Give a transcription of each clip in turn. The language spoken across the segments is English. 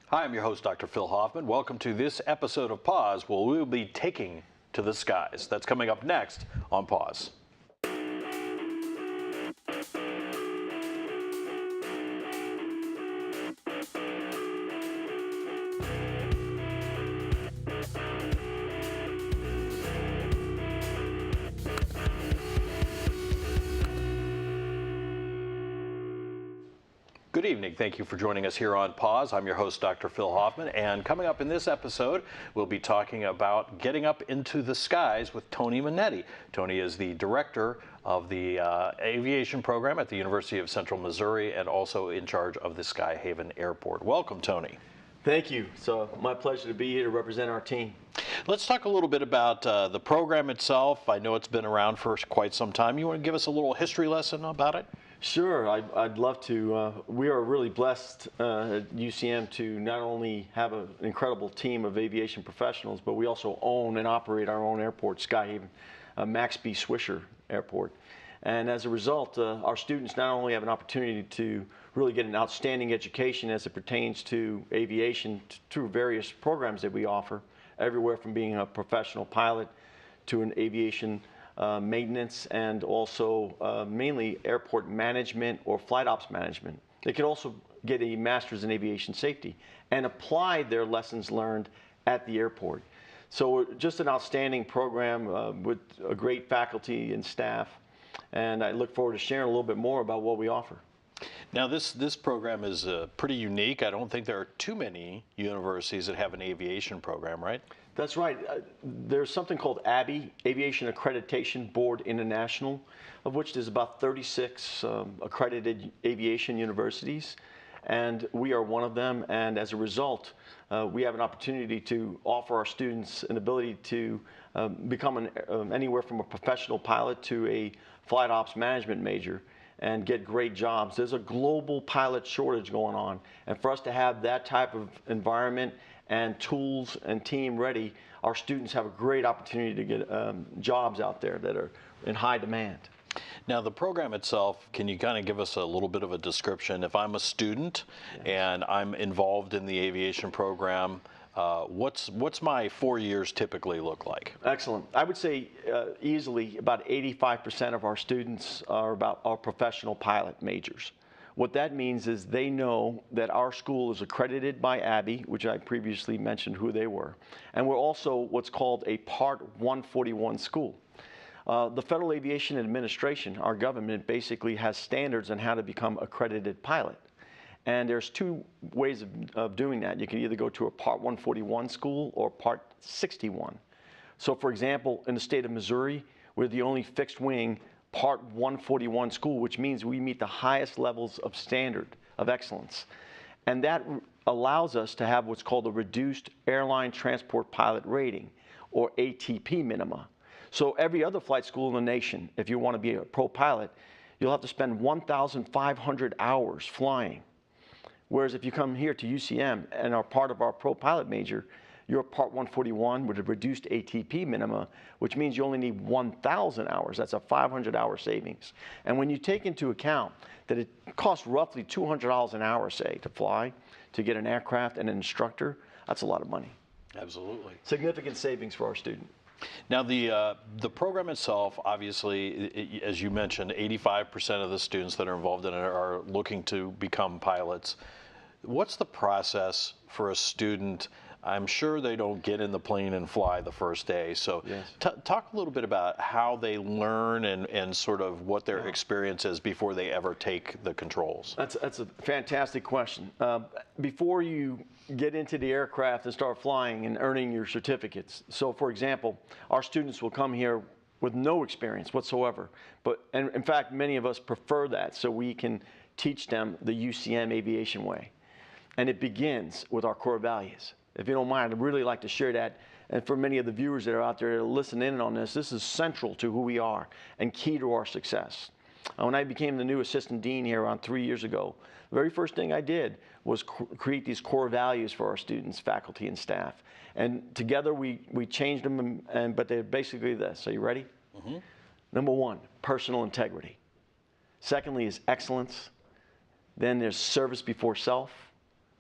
Hi, I'm your host, Dr. Phil Hoffman. Welcome to this episode of Pause, where we will be taking to the skies. That's coming up next on Pause. Good evening. Thank you for joining us here on Pause. I'm your host, Dr. Phil Hoffman, and coming up in this episode, we'll be talking about getting up into the skies with Tony Monettii. Tony is the director of the aviation program at the University of Central Missouri and also in charge of the Sky Haven Airport. Welcome, Tony. Thank you. So my pleasure to be here to represent our team. Let's talk a little bit about the program itself. I know it's been around for quite some time. You want to give us a little history lesson about it? Sure, I'd love to. We are really blessed at UCM to not only have an incredible team of aviation professionals, but we also own and operate our own airport, Sky Haven, Max B. Swisher Airport. And as a result, our students not only have an opportunity to really get an outstanding education as it pertains to aviation through various programs that we offer, everywhere from being a professional pilot to an aviation maintenance and also mainly airport management or flight ops management. They can also get a master's in aviation safety and apply their lessons learned at the airport. So just an outstanding program with a great faculty and staff, and I look forward to sharing a little bit more about what we offer. Now, this program is pretty unique. I don't think there are too many universities that have an aviation program, right? That's right. There's something called ABI, Aviation Accreditation Board International, of which there's about 36 accredited aviation universities, and we are one of them. And as a result, we have an opportunity to offer our students an ability to become anywhere from a professional pilot to a flight ops management major and get great jobs. There's a global pilot shortage going on, and for us to have that type of environment and tools and team ready, our students have a great opportunity to get jobs out there that are in high demand. Now, the program itself, can you kind of give us a little bit of a description? If I'm a student and I'm involved in the aviation program, what's my 4 years typically look like? Excellent. I would say easily about 85% of our students are professional pilot majors. What that means is they know that our school is accredited by ABI, which I previously mentioned who they were, and we're also what's called a Part 141 school. The Federal Aviation Administration, our government, basically has standards on how to become accredited pilot. And there's two ways of doing that. You can either go to a Part 141 school or Part 61. So for example, in the state of Missouri, we're the only fixed wing Part 141 school, which means we meet the highest levels of standard of excellence. And that allows us to have what's called a reduced airline transport pilot rating, or ATP minima. So every other flight school in the nation, if you want to be a pro pilot, you'll have to spend 1,500 hours flying. Whereas if you come here to UCM and are part of our pro pilot major, you're Part 141 with a reduced ATP minima, which means you only need 1,000 hours. That's a 500-hour savings. And when you take into account that it costs roughly $200 an hour, say, to fly, to get an aircraft and an instructor, that's a lot of money. Absolutely. Significant savings for our student. Now, the program itself, obviously, as you mentioned, 85% of the students that are involved in it are looking to become pilots. What's the process for a student? I'm sure they don't get in the plane and fly the first day. So yes. Talk a little bit about how they learn and sort of what their experience is before they ever take the controls. That's a fantastic question. Before you get into the aircraft and start flying and earning your certificates. So for example, our students will come here with no experience whatsoever. And in fact, many of us prefer that so we can teach them the UCM aviation way. And it begins with our core values. If you don't mind, I'd really like to share that. And for many of the viewers that are out there that listen in on this is central to who we are and key to our success. When I became the new assistant dean here around 3 years ago, the very first thing I did was create these core values for our students, faculty, and staff. And together we changed them, but they're basically this. Are you ready? Mm-hmm. Number one, personal integrity. Secondly is excellence. Then there's service before self,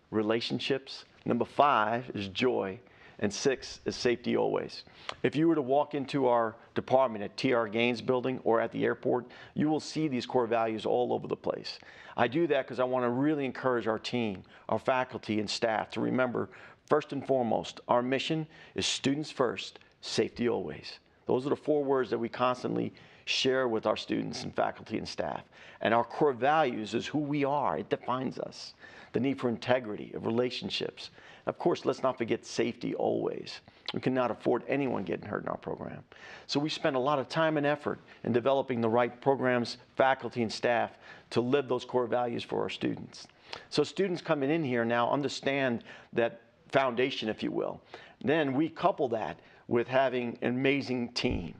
relationships, Number 5 is joy. And 6 is safety always. If you were to walk into our department at TR Gaines building or at the airport, you will see these core values all over the place. I do that because I want to really encourage our team, our faculty and staff to remember, first and foremost, our mission is students first, safety always. Those are the 4 words that we constantly share with our students and faculty and staff. And our core values is who we are. It defines us. The need for integrity, of relationships. Of course, let's not forget safety always. We cannot afford anyone getting hurt in our program. So we spend a lot of time and effort in developing the right programs, faculty, and staff to live those core values for our students. So students coming in here now understand that foundation, if you will. Then we couple that with having an amazing team.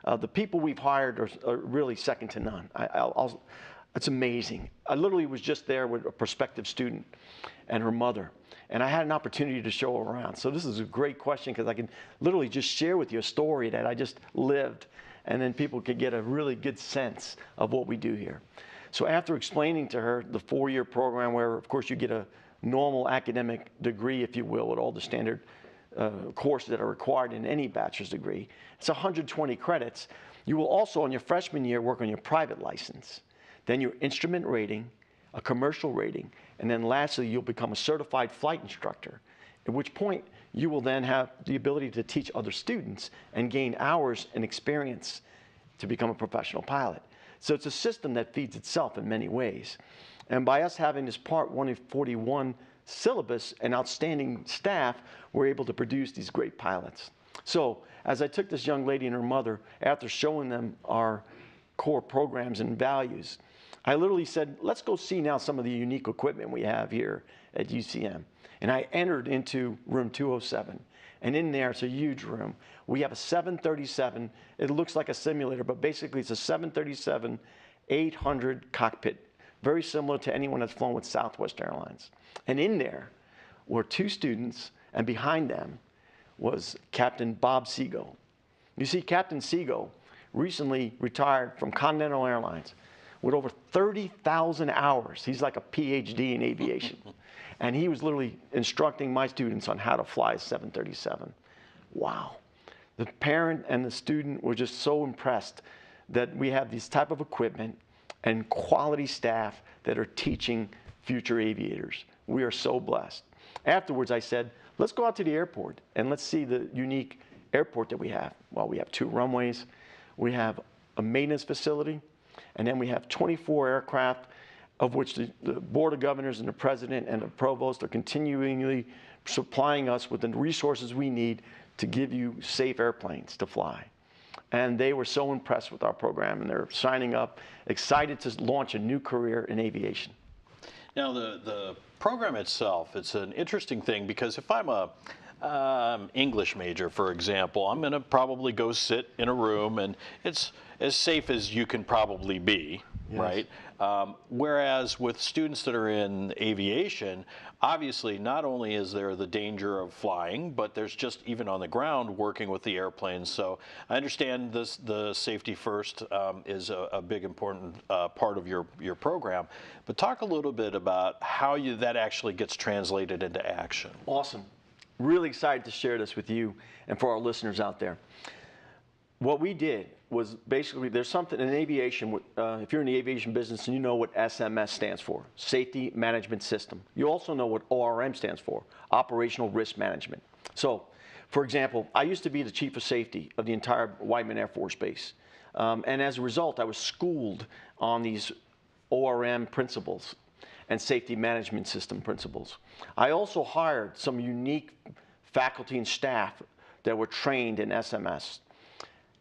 The people we've hired are really second to none. It's amazing. I literally was just there with a prospective student and her mother, and I had an opportunity to show her around. So this is a great question because I can literally just share with you a story that I just lived, and then people could get a really good sense of what we do here. So after explaining to her the 4-year program where, of course, you get a normal academic degree, if you will, with all the standard courses that are required in any bachelor's degree, it's 120 credits. You will also, in your freshman year, work on your private license. Then your instrument rating, a commercial rating, and then lastly, you'll become a certified flight instructor, at which point you will then have the ability to teach other students and gain hours and experience to become a professional pilot. So it's a system that feeds itself in many ways. And by us having this Part 141 syllabus and outstanding staff, we're able to produce these great pilots. So as I took this young lady and her mother, after showing them our core programs and values, I literally said, let's go see now some of the unique equipment we have here at UCM. And I entered into room 207. And in there, it's a huge room. We have a 737. It looks like a simulator, but basically it's a 737-800 cockpit, very similar to anyone that's flown with Southwest Airlines. And in there were 2 students, and behind them was Captain Bob Seago. You see, Captain Seago recently retired from Continental Airlines with over 30,000 hours. He's like a PhD in aviation. And he was literally instructing my students on how to fly a 737. Wow. The parent and the student were just so impressed that we have this type of equipment and quality staff that are teaching future aviators. We are so blessed. Afterwards, I said, let's go out to the airport and let's see the unique airport that we have. Well, we have 2 runways. We have a maintenance facility, and then we have 24 aircraft, of which the Board of Governors and the President and the Provost are continually supplying us with the resources we need to give you safe airplanes to fly. And they were so impressed with our program, and they're signing up, excited to launch a new career in aviation. Now, the program itself, it's an interesting thing because if I'm a English major, for example, I'm going to probably go sit in a room, and it's as safe as you can probably be, yes. Right? Whereas with students that are in aviation, obviously not only is there the danger of flying, but there's just even on the ground working with the airplanes. So I understand the safety first is a big important part of your program. But talk a little bit about how that actually gets translated into action. Awesome. Really excited to share this with you and for our listeners out there. What we did was basically, there's something in aviation, if you're in the aviation business and you know what SMS stands for, Safety Management System. You also know what ORM stands for, Operational Risk Management. So, for example, I used to be the Chief of Safety of the entire Whiteman Air Force Base. And as a result, I was schooled on these ORM principles and safety management system principles. I also hired some unique faculty and staff that were trained in SMS.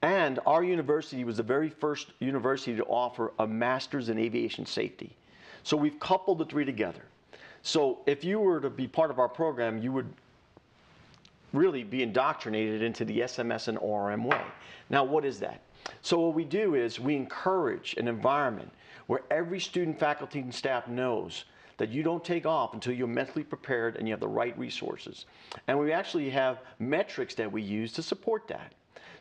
And our university was the very first university to offer a master's in aviation safety. So we've coupled the 3 together. So if you were to be part of our program, you would really be indoctrinated into the SMS and ORM way. Now, what is that? So what we do is we encourage an environment where every student, faculty, and staff knows that you don't take off until you're mentally prepared and you have the right resources. And we actually have metrics that we use to support that.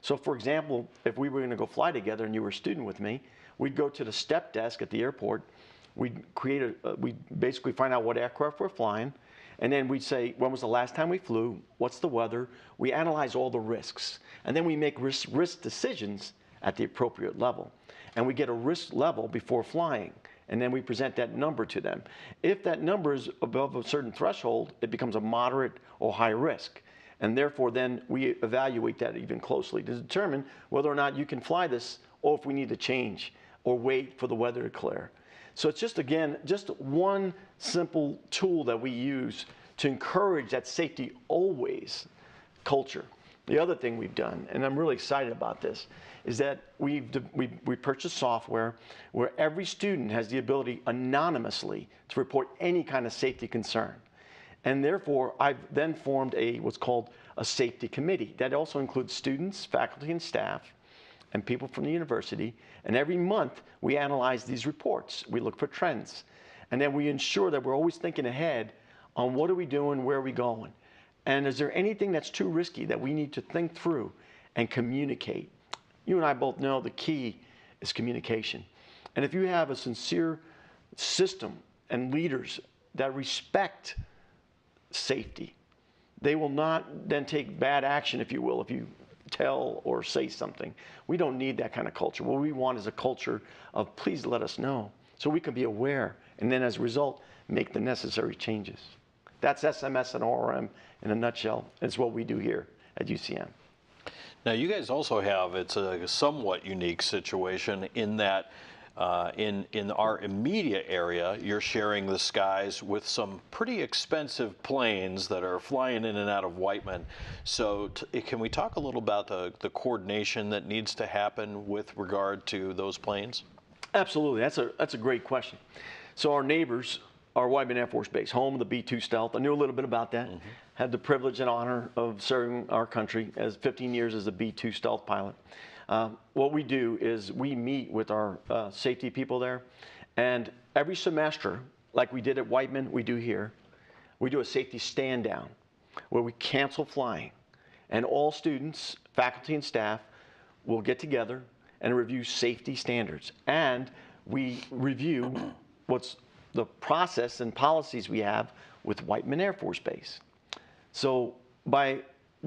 So for example, if we were going to go fly together and you were a student with me, we'd go to the step desk at the airport. We'd basically find out what aircraft we're flying, And then we say, when was the last time we flew? What's the weather? We analyze all the risks. And then we make risk decisions at the appropriate level. And we get a risk level before flying. And then we present that number to them. If that number is above a certain threshold, it becomes a moderate or high risk. And therefore, then we evaluate that even closely to determine whether or not you can fly this, or if we need to change or wait for the weather to clear. So it's just, again, just one simple tool that we use to encourage that safety always culture. The other thing we've done, and I'm really excited about this, is that we purchased software where every student has the ability anonymously to report any kind of safety concern. And therefore, I've then formed what's called a safety committee. That also includes students, faculty, and staff, and people from the university. And every month, we analyze these reports. We look for trends. And then we ensure that we're always thinking ahead on what are we doing, where are we going? And is there anything that's too risky that we need to think through and communicate? You and I both know the key is communication. And if you have a sincere system and leaders that respect safety, they will not then take bad action, if you will, if you tell or say something. We don't need that kind of culture. What we want is a culture of please let us know so we can be aware and then as a result make the necessary changes. That's SMS and ORM in a nutshell. It's what we do here at UCM. Now you guys also have, it's a somewhat unique situation in that in our immediate area, you're sharing the skies with some pretty expensive planes that are flying in and out of Whiteman. So can we talk a little about the coordination that needs to happen with regard to those planes? Absolutely. That's a great question. So our neighbors are Whiteman Air Force Base, home of the B-2 Stealth. I knew a little bit about that. Mm-hmm. Had the privilege and honor of serving our country as 15 years as a B-2 Stealth pilot. What we do is we meet with our safety people there, and every semester, like we did at Whiteman, we do here, we do a safety stand down where we cancel flying, and all students, faculty, and staff will get together and review safety standards, and we review what's the process and policies we have with Whiteman Air Force Base. So by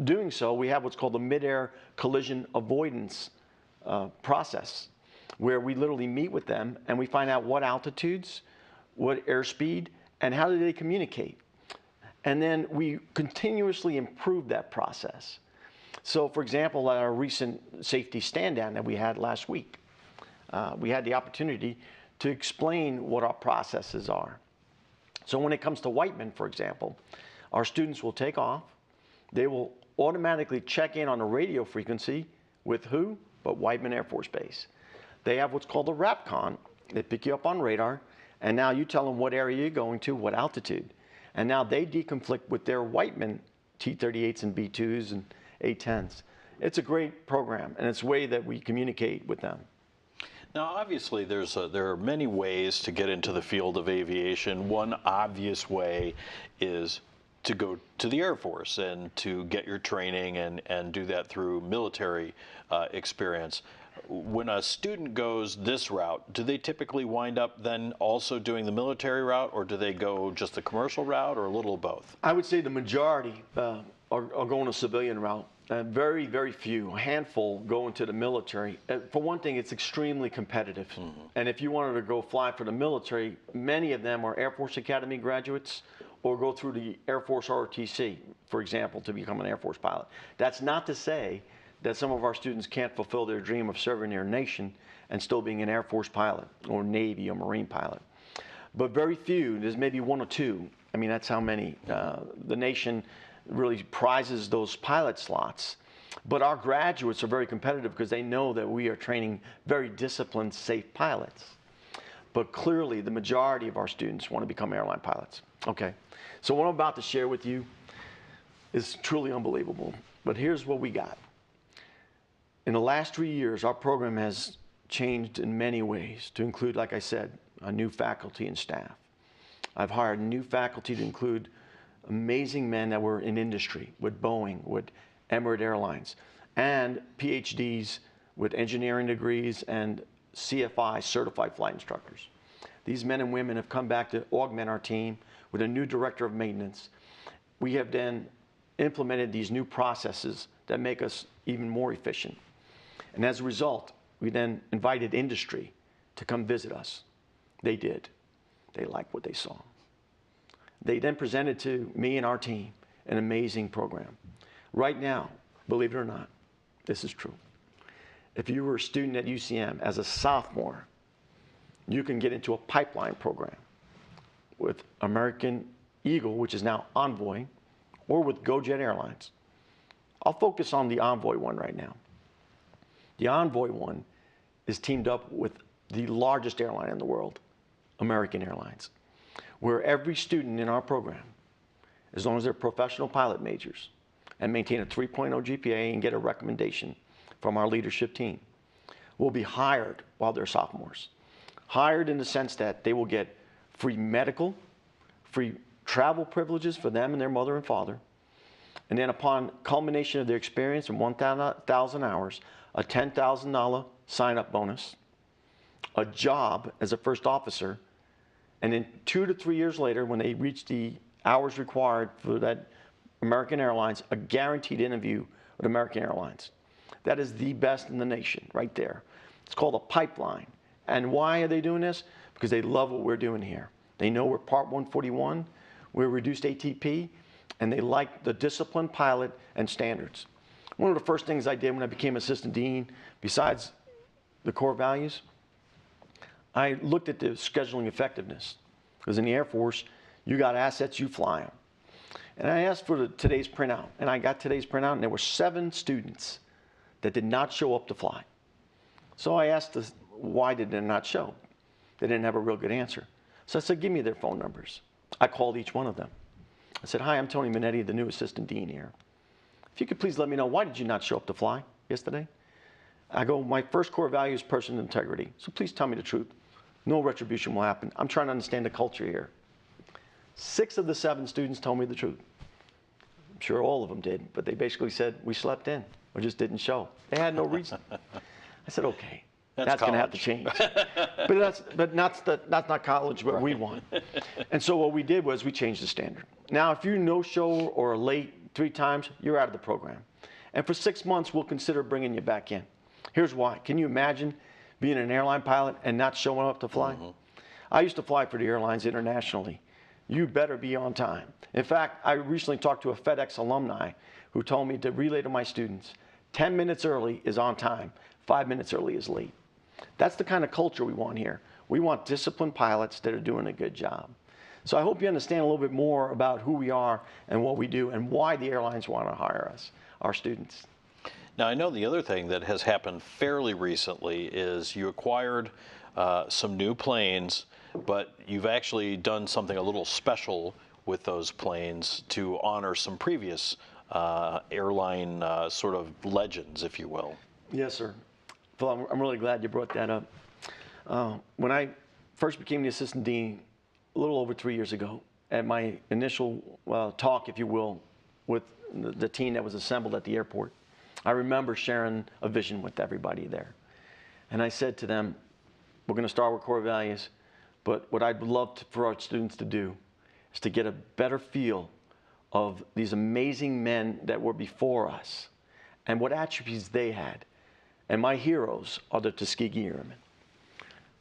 doing so, we have what's called the mid-air collision avoidance process, where we literally meet with them and we find out what altitudes, what airspeed, and how do they communicate. And then we continuously improve that process. So for example, at our recent safety stand down that we had last week, we had the opportunity to explain what our processes are. So when it comes to Whiteman, for example, our students will take off. They will automatically check in on a radio frequency with who? But Whiteman Air Force Base. They have what's called a RAPCON. They pick you up on radar, and now you tell them what area you're going to, what altitude. And now they deconflict with their Whiteman T-38s and B-2s and A-10s. It's a great program, and it's a way that we communicate with them. Now, obviously, there are many ways to get into the field of aviation. One obvious way is to go to the Air Force and to get your training and do that through military experience. When a student goes this route, do they typically wind up then also doing the military route, or do they go just the commercial route, or a little of both? I would say the majority are going a civilian route. Very, very few, a handful go into the military. For one thing, it's extremely competitive. Mm-hmm. And if you wanted to go fly for the military, many of them are Air Force Academy graduates or go through the Air Force ROTC, for example, to become an Air Force pilot. That's not to say that some of our students can't fulfill their dream of serving their nation and still being an Air Force pilot or Navy or Marine pilot. But very few, there's maybe one or two. I mean, that's how many. The nation really prizes those pilot slots. But our graduates are very competitive because they know that we are training very disciplined, safe pilots. But clearly, the majority of our students want to become airline pilots. Okay, so what I'm about to share with you is truly unbelievable. But here's what we got. In the last 3 years, our program has changed in many ways to include, like I said, a new faculty and staff. I've hired new faculty to include amazing men that were in industry with Boeing, with Emirates Airlines, and PhDs with engineering degrees and CFI, certified flight instructors. These men and women have come back to augment our team with a new director of maintenance we have then implemented these new processes that make us even more efficient. And as a result, we then invited industry to come visit us. They did. They liked what they saw. They then presented to me and our team an amazing program. Right now, believe it or not, this is true. If you were a student at UCM as a sophomore, you can get into a pipeline program with American Eagle, which is now Envoy, or with GoJet Airlines. I'll focus on the Envoy one right now. The Envoy one is teamed up with the largest airline in the world, American Airlines, where every student in our program, as long as they're professional pilot majors and maintain a 3.0 GPA and get a recommendation from our leadership team, will be hired while they're sophomores. Hired in the sense that they will get free medical, free travel privileges for them and their mother and father, and then upon culmination of their experience in 1,000 hours, a $10,000 sign-up bonus, a job as a first officer, and then 2 to 3 years later, when they reach the hours required for that American Airlines, a guaranteed interview with American Airlines. That is the best in the nation right there. It's called a pipeline. And why are they doing this? Because they love what we're doing here. They know we're Part 141, we're reduced ATP, and they like the disciplined pilot and standards. One of the first things I did when I became assistant dean, besides the core values, I looked at the scheduling effectiveness. Because in the Air Force, you got assets, you fly them. And I asked for today's printout, and I got today's printout, and there were 7 students that did not show up to fly. So I asked why did they not show? They didn't have a real good answer. So I said, give me their phone numbers. I called each one of them. I said, hi, I'm Tony Monettii, the new assistant dean here. If you could please let me know, why did you not show up to fly yesterday? I go, my first core value is personal integrity. So please tell me the truth. No retribution will happen. I'm trying to understand the culture here. 6 of the 7 students told me the truth. I'm sure all of them did, but they basically said, we slept in or just didn't show. They had no reason. I said, okay, that's going to have to change. but that's not college, what we want. And so what we did was we changed the standard. Now, if you no-show or are late 3 times, you're out of the program. And for 6 months, we'll consider bringing you back in. Here's why. Can you imagine being an airline pilot and not showing up to fly? Mm-hmm. I used to fly for the airlines internationally. You better be on time. In fact, I recently talked to a FedEx alumni who told me to relay to my students, 10 minutes early is on time, 5 minutes early is late. That's the kind of culture we want here. We want disciplined pilots that are doing a good job. So I hope you understand a little bit more about who we are and what we do and why the airlines want to hire us, our students. Now, I know the other thing that has happened fairly recently is you acquired some new planes, but you've actually done something a little special with those planes to honor some previous airline sort of legends, if you will. Yes, sir. Phil, I'm really glad you brought that up. When I first became the assistant dean a little over 3 years ago, at my initial talk, if you will, with the team that was assembled at the airport, I remember sharing a vision with everybody there. And I said to them, we're going to start with core values, but what I'd love for our students to do is to get a better feel of these amazing men that were before us and what attributes they had. And my heroes are the Tuskegee Airmen.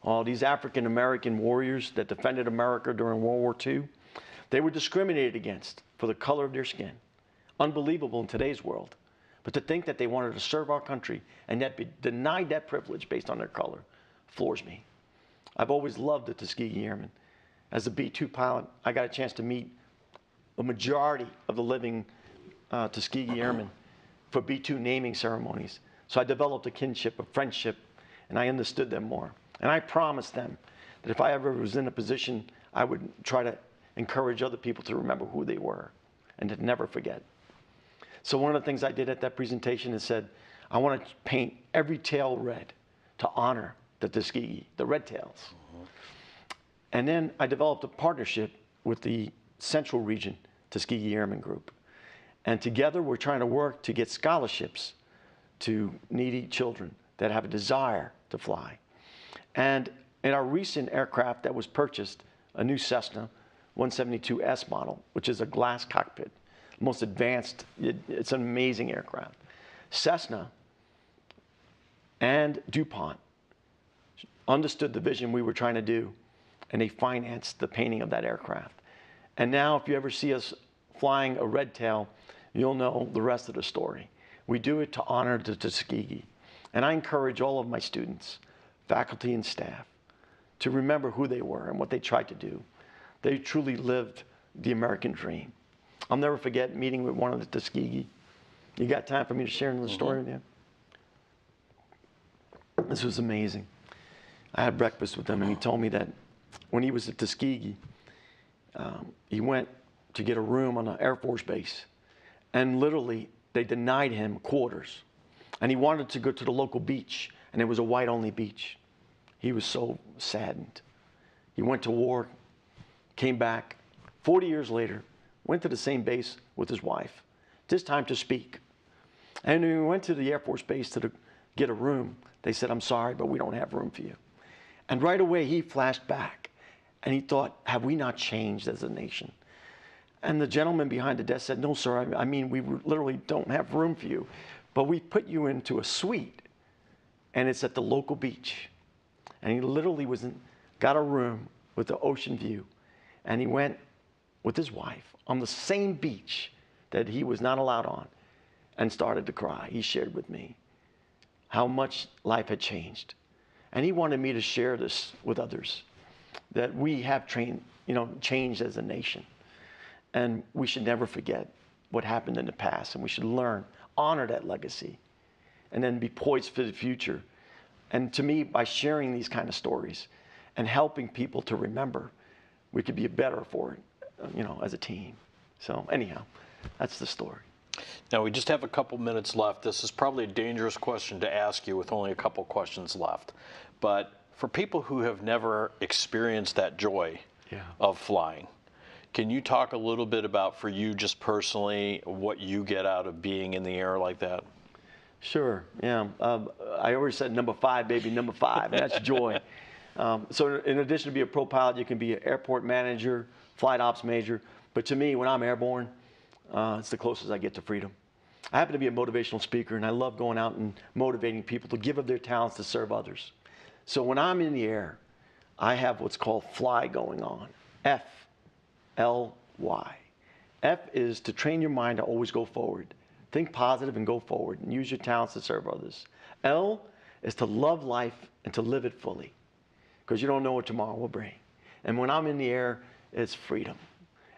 All these African-American warriors that defended America during World War II, they were discriminated against for the color of their skin. Unbelievable in today's world. But to think that they wanted to serve our country and yet be denied that privilege based on their color floors me. I've always loved the Tuskegee Airmen. As a B-2 pilot, I got a chance to meet a majority of the living Tuskegee Airmen for B-2 naming ceremonies. So I developed a kinship, a friendship, and I understood them more. And I promised them that if I ever was in a position, I would try to encourage other people to remember who they were and to never forget. So one of the things I did at that presentation is said, I want to paint every tail red to honor the Tuskegee, the red tails. Mm-hmm. And then I developed a partnership with the Central Region Tuskegee Airmen Group. And together we're trying to work to get scholarships to needy children that have a desire to fly. And in our recent aircraft that was purchased, a new Cessna 172S model, which is a glass cockpit, most advanced. It's an amazing aircraft. Cessna and DuPont understood the vision we were trying to do, and they financed the painting of that aircraft. And now if you ever see us flying a red tail, you'll know the rest of the story. We do it to honor the Tuskegee. And I encourage all of my students, faculty and staff, to remember who they were and what they tried to do. They truly lived the American dream. I'll never forget meeting with one of the Tuskegee. You got time for me to share the story with you? This was amazing. I had breakfast with him, and he told me that when he was at Tuskegee, he went to get a room on an Air Force base, and literally they denied him quarters. And he wanted to go to the local beach, and it was a white-only beach. He was so saddened. He went to war, came back, 40 years later, went to the same base with his wife, this time to speak. And when we went to the Air Force base to get a room, they said, "I'm sorry, but we don't have room for you." And right away, he flashed back, and he thought, have we not changed as a nation? And the gentleman behind the desk said, "No, sir, I mean, we literally don't have room for you, but we put you into a suite, and it's at the local beach." And he literally got a room with the ocean view, and he went with his wife on the same beach that he was not allowed on, and started to cry. He shared with me how much life had changed. And he wanted me to share this with others, that we have changed as a nation. And we should never forget what happened in the past, and we should learn, honor that legacy, and then be poised for the future. And to me, by sharing these kind of stories and helping people to remember, we could be better for it, as a team. So anyhow, that's the story. Now, we just have a couple minutes left. This is probably a dangerous question to ask you with only a couple questions left. But for people who have never experienced that joy of flying, can you talk a little bit about, for you just personally, what you get out of being in the air like that? Sure, yeah. I always said number 5, baby, number 5, and that's joy. So in addition to be a pro pilot, you can be an airport manager, flight ops major. But to me, when I'm airborne, it's the closest I get to freedom. I happen to be a motivational speaker, and I love going out and motivating people to give up their talents to serve others. So when I'm in the air, I have what's called fly going on, F-L-Y. F is to train your mind to always go forward. Think positive and go forward, and use your talents to serve others. L is to love life and to live it fully, because you don't know what tomorrow will bring. And when I'm in the air, it's freedom.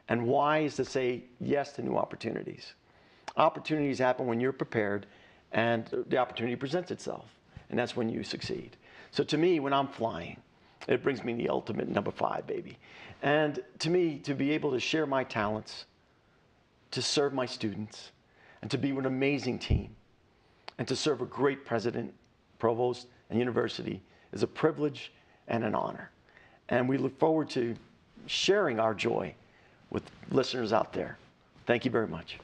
And Y is to say yes to new opportunities. Opportunities happen when you're prepared and the opportunity presents itself, and that's when you succeed. So to me, when I'm flying, it brings me the ultimate number 5, baby. And to me, to be able to share my talents, to serve my students, and to be with an amazing team, and to serve a great president, provost, and university is a privilege and an honor. And we look forward to sharing our joy with listeners out there. Thank you very much.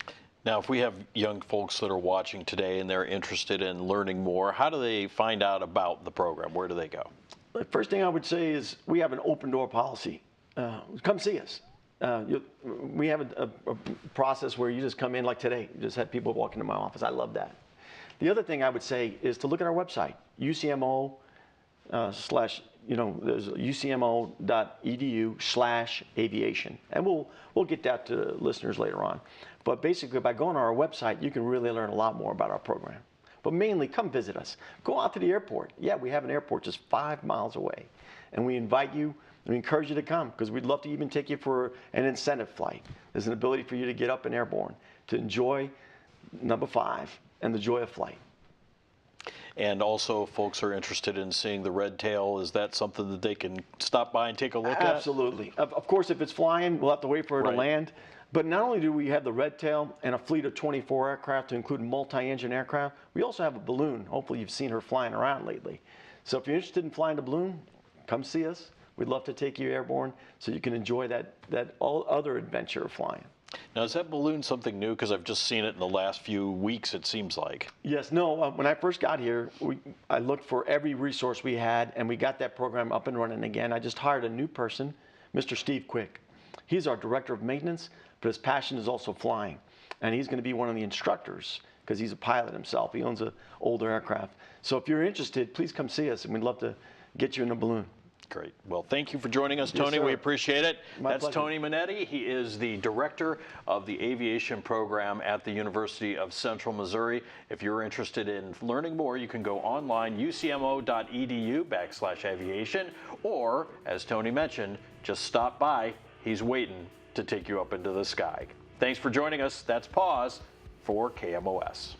Now, if we have young folks that are watching today and they're interested in learning more, how do they find out about the program? Where do they go? The first thing I would say is we have an open door policy. Come see us. We have a process where you just come in like today. You just had people walk into my office. I love that. The other thing I would say is to look at our website, UCMO there's ucmo.edu/aviation. And we'll get that to listeners later on. But basically, by going to our website, you can really learn a lot more about our program. But mainly, come visit us. Go out to the airport. Yeah, we have an airport just 5 miles away. And we invite you, and we encourage you to come, because we'd love to even take you for an incentive flight. There's an ability for you to get up and airborne, to enjoy number 5 and the joy of flight. And also, if folks are interested in seeing the red tail, is that something that they can stop by and take a look at? Absolutely. Of course, if it's flying, we'll have to wait for it to land. But not only do we have the red tail and a fleet of 24 aircraft to include multi-engine aircraft, we also have a balloon. Hopefully you've seen her flying around lately. So if you're interested in flying the balloon, come see us. We'd love to take you airborne so you can enjoy that all other adventure of flying. Now, is that balloon something new? Because I've just seen it in the last few weeks, it seems like. Yes, no, when I first got here, I looked for every resource we had, and we got that program up and running again. I just hired a new person, Mr. Steve Quick. He's our director of maintenance, but his passion is also flying. and he's going to be one of the instructors because he's a pilot himself. He owns an older aircraft. So if you're interested, please come see us, and we'd love to get you in a balloon. Great. Well, thank you for joining us, Yes, Tony. sir. We appreciate it. My That's pleasure. Tony Monettii. He is the director of the aviation program at the University of Central Missouri. If you're interested in learning more, you can go online, ucmo.edu/aviation, or, as Tony mentioned, just stop by. He's waiting to take you up into the sky. Thanks for joining us. That's Pause for KMOS.